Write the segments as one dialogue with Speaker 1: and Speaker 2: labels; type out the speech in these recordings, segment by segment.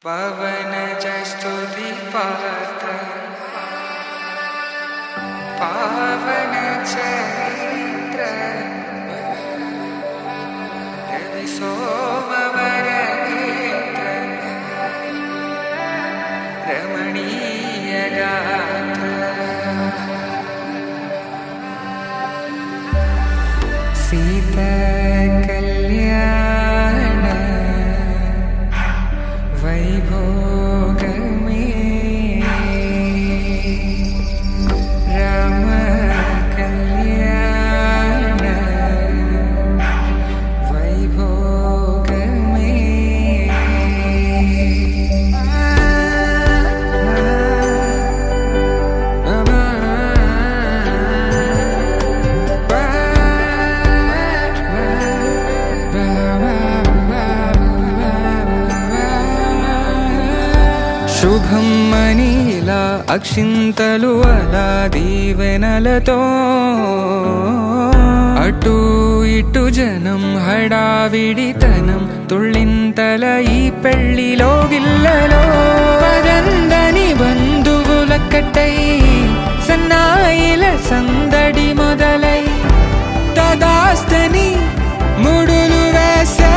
Speaker 1: पवनज स्तुति पात्र पावन चरित्र रवि सोमवर नेत्र रमणीय गात्र सीता कल्याण वैभोग में राम कल्याण वैभोग में శుభం మనీలా అక్షింతలు అలా దీవెనలతో అటు ఇటు జనం హడావిడితనం తుళ్ళింతల ఈ పెళ్లిలో గిల్లలో పదందని బంధువులక్కటై సన్నాయిల సందడి మొదలై తదాస్తని ముడులు వేసే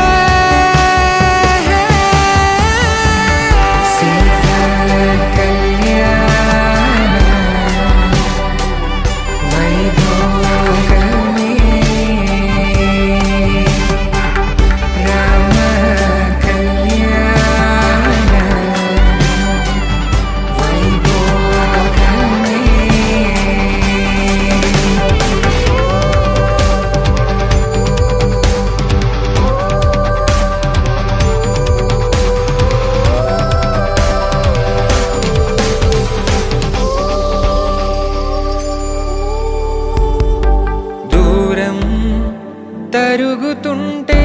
Speaker 1: తరుగుతుంటే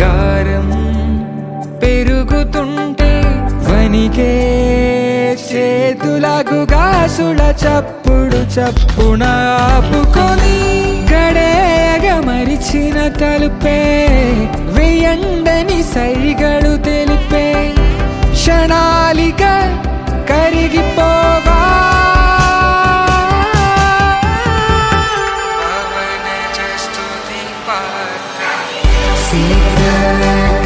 Speaker 1: గారం పెరుగుతుంటే వనికే చేతులకు గాసుల చప్పుడు చప్పున ఆపుకొని గడేగ మరిచిన తలుపే వెయ్యండని సైగడు తెలిపే క్షణాలిక కరిగిపోవా See